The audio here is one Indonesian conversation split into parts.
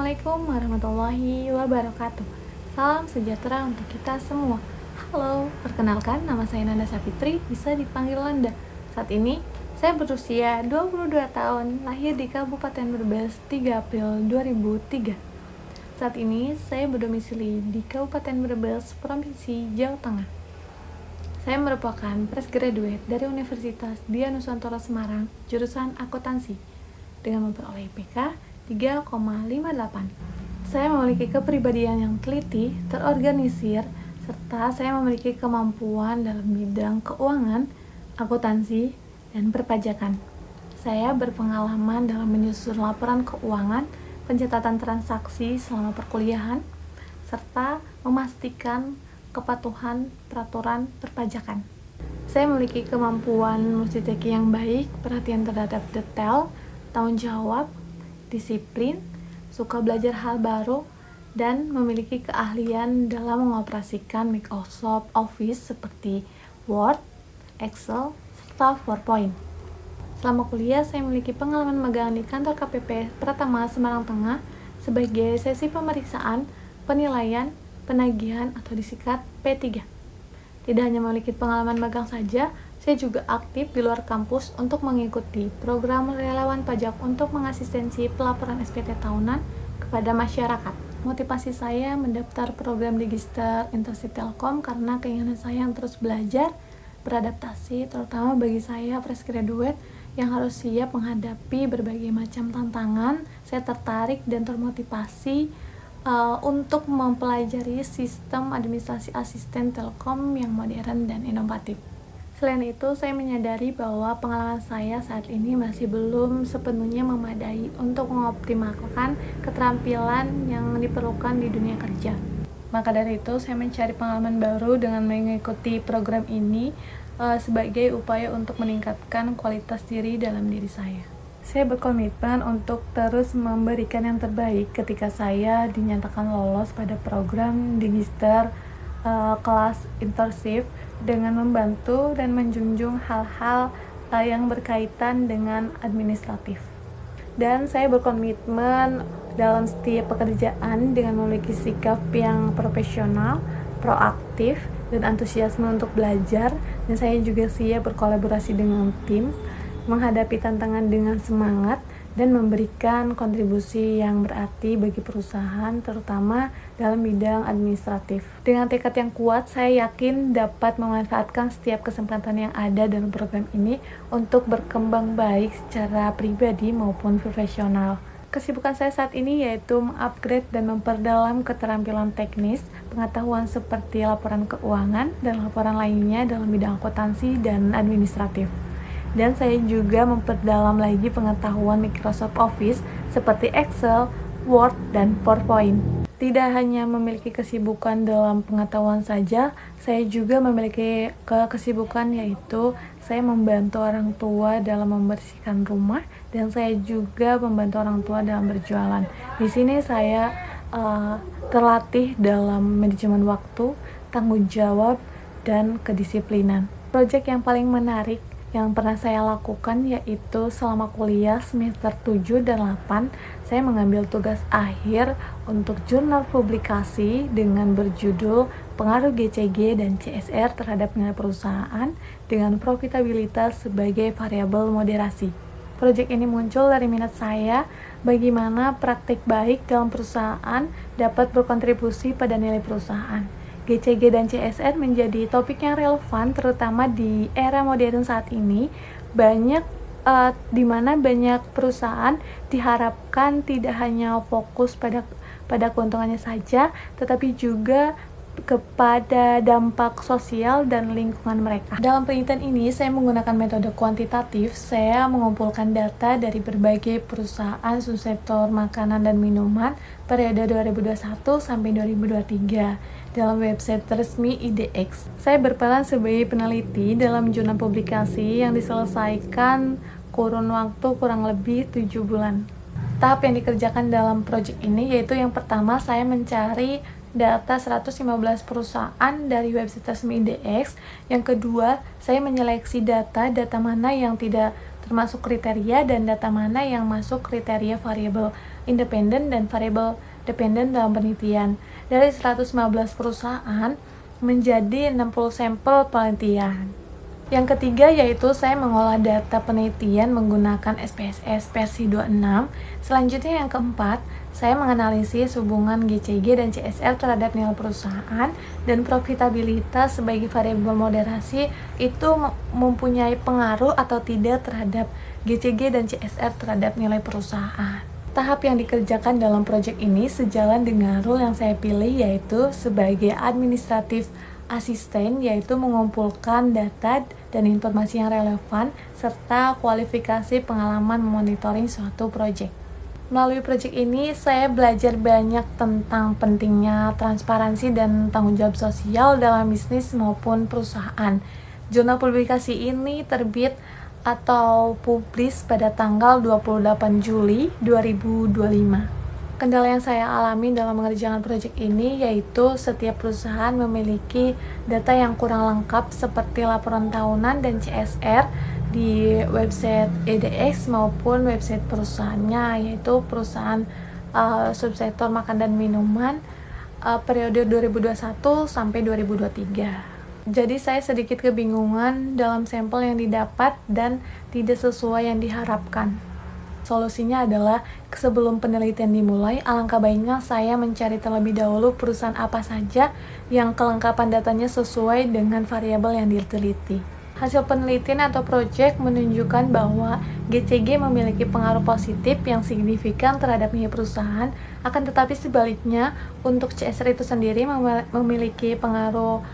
Assalamualaikum warahmatullahi wabarakatuh. Salam sejahtera untuk kita semua. Halo, perkenalkan nama saya Nanda Sapitri, bisa dipanggil Nanda. Saat ini saya berusia 22 tahun, lahir di Kabupaten Brebes 3 April 2003. Saat ini saya berdomisili di Kabupaten Brebes, Provinsi Jawa Tengah. Saya merupakan fresh graduate dari Universitas Dianusantara Semarang, jurusan akuntansi, dengan memperoleh IPK 3,58. Saya memiliki kepribadian yang teliti, terorganisir, serta saya memiliki kemampuan dalam bidang keuangan, akuntansi, dan perpajakan. Saya berpengalaman dalam menyusun laporan keuangan, pencatatan transaksi selama perkuliahan, serta memastikan kepatuhan peraturan perpajakan. Saya memiliki kemampuan multitasking yang baik, perhatian terhadap detail, tanggung jawab, disiplin, suka belajar hal baru, dan memiliki keahlian dalam mengoperasikan Microsoft Office seperti Word, Excel, serta PowerPoint. Selama kuliah, saya memiliki pengalaman magang di kantor KPP Pratama Semarang Tengah sebagai sesi pemeriksaan, penilaian, penagihan atau disingkat P3. Tidak hanya memiliki pengalaman magang saja, saya juga aktif di luar kampus untuk mengikuti program relawan pajak untuk mengasistensi pelaporan SPT tahunan kepada masyarakat. Motivasi saya mendaftar program Digister Internship Telkom karena keinginan saya yang terus belajar, beradaptasi, terutama bagi saya fresh graduate yang harus siap menghadapi berbagai macam tantangan. Saya tertarik dan termotivasi untuk mempelajari sistem administrasi asisten Telkom yang modern dan inovatif. Selain itu, saya menyadari bahwa pengalaman saya saat ini masih belum sepenuhnya memadai untuk mengoptimalkan keterampilan yang diperlukan di dunia kerja. Maka dari itu, saya mencari pengalaman baru dengan mengikuti program ini sebagai upaya untuk meningkatkan kualitas diri dalam diri saya. Saya berkomitmen untuk terus memberikan yang terbaik ketika saya dinyatakan lolos pada program Digister kelas internship dengan membantu dan menjunjung hal-hal yang berkaitan dengan administratif. Dan saya berkomitmen dalam setiap pekerjaan dengan memiliki sikap yang profesional, proaktif, dan antusiasme untuk belajar, dan saya juga siap berkolaborasi dengan tim, menghadapi tantangan dengan semangat, dan memberikan kontribusi yang berarti bagi perusahaan, terutama dalam bidang administratif. Dengan tekad yang kuat, saya yakin dapat memanfaatkan setiap kesempatan yang ada dalam program ini untuk berkembang baik secara pribadi maupun profesional. Kesibukan saya saat ini yaitu mengupgrade dan memperdalam keterampilan teknis, pengetahuan seperti laporan keuangan dan laporan lainnya dalam bidang akuntansi dan administratif. Dan saya juga memperdalam lagi pengetahuan Microsoft Office seperti Excel, Word, dan PowerPoint. Tidak hanya memiliki kesibukan dalam pengetahuan saja, saya juga memiliki kesibukan yaitu saya membantu orang tua dalam membersihkan rumah, dan saya juga membantu orang tua dalam berjualan. Di sini saya terlatih dalam manajemen waktu, tanggung jawab, dan kedisiplinan. Proyek yang paling menarik yang pernah saya lakukan yaitu selama kuliah semester 7 dan 8, saya mengambil tugas akhir untuk jurnal publikasi dengan berjudul Pengaruh GCG dan CSR terhadap nilai perusahaan dengan profitabilitas sebagai variabel moderasi. Proyek ini muncul dari minat saya bagaimana praktik baik dalam perusahaan dapat berkontribusi pada nilai perusahaan. GCG dan CSR menjadi topik yang relevan terutama di era modern saat ini, di mana banyak perusahaan diharapkan tidak hanya fokus pada keuntungannya saja, tetapi juga kepada dampak sosial dan lingkungan mereka. Dalam penelitian ini, saya menggunakan metode kuantitatif. Saya mengumpulkan data dari berbagai perusahaan subsektor makanan dan minuman periode 2021 sampai 2023 dalam website resmi IDX. Saya berperan sebagai peneliti dalam jurnal publikasi yang diselesaikan kurun waktu kurang lebih 7 bulan. Tahap yang dikerjakan dalam proyek ini yaitu yang pertama, saya mencari data 115 perusahaan dari website resmi IDX. Yang kedua, saya menyeleksi data mana yang tidak termasuk kriteria dan data mana yang masuk kriteria variabel independen dan variabel dependen dalam penelitian. Dari 115 perusahaan menjadi 60 sampel penelitian. Yang ketiga yaitu saya mengolah data penelitian menggunakan SPSS versi 26. Selanjutnya yang keempat, saya menganalisis hubungan GCG dan CSR terhadap nilai perusahaan dan profitabilitas sebagai variabel moderasi itu mempunyai pengaruh atau tidak terhadap GCG dan CSR terhadap nilai perusahaan. Tahap yang dikerjakan dalam proyek ini sejalan dengan role yang saya pilih yaitu sebagai administratif asisten, yaitu mengumpulkan data dan informasi yang relevan serta kualifikasi pengalaman memonitoring suatu proyek. Melalui proyek ini saya belajar banyak tentang pentingnya transparansi dan tanggung jawab sosial dalam bisnis maupun perusahaan. Jurnal publikasi ini terbit atau publis pada tanggal 28 Juli 2025. Kendala yang saya alami dalam mengerjakan proyek ini yaitu setiap perusahaan memiliki data yang kurang lengkap seperti laporan tahunan dan CSR di website EDX maupun website perusahaannya, yaitu perusahaan subsektor makan dan minuman periode 2021 sampai 2023. Jadi saya sedikit kebingungan dalam sampel yang didapat dan tidak sesuai yang diharapkan. Solusinya adalah sebelum penelitian dimulai, alangkah baiknya saya mencari terlebih dahulu perusahaan apa saja yang kelengkapan datanya sesuai dengan variabel yang diteliti. Hasil penelitian atau proyek menunjukkan bahwa GCG memiliki pengaruh positif yang signifikan terhadap nilai perusahaan, akan tetapi sebaliknya untuk CSR itu sendiri memiliki pengaruh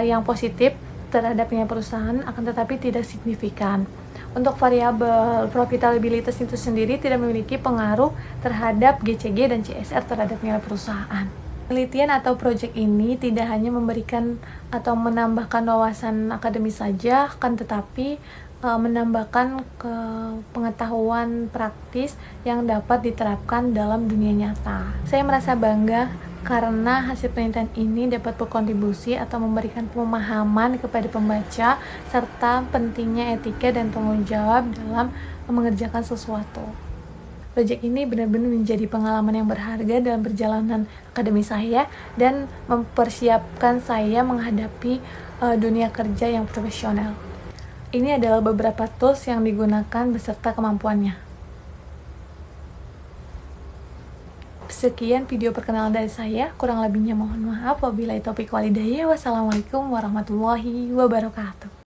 yang positif terhadap nilai perusahaan, akan tetapi tidak signifikan. Untuk variabel profitabilitas itu sendiri tidak memiliki pengaruh terhadap GCG dan CSR terhadap nilai perusahaan. Penelitian atau proyek ini tidak hanya memberikan atau menambahkan wawasan akademis saja, akan tetapi menambahkan pengetahuan praktis yang dapat diterapkan dalam dunia nyata. Saya merasa bangga karena hasil penelitian ini dapat berkontribusi atau memberikan pemahaman kepada pembaca serta pentingnya etika dan tanggung jawab dalam mengerjakan sesuatu. Proyek ini benar-benar menjadi pengalaman yang berharga dalam perjalanan akademis saya dan mempersiapkan saya menghadapi dunia kerja yang profesional. Ini adalah beberapa tools yang digunakan beserta kemampuannya. Sekian video perkenalan dari saya, kurang lebihnya mohon maaf. Wabillahi taufiq walhidayah. Wassalamualaikum warahmatullahi wabarakatuh.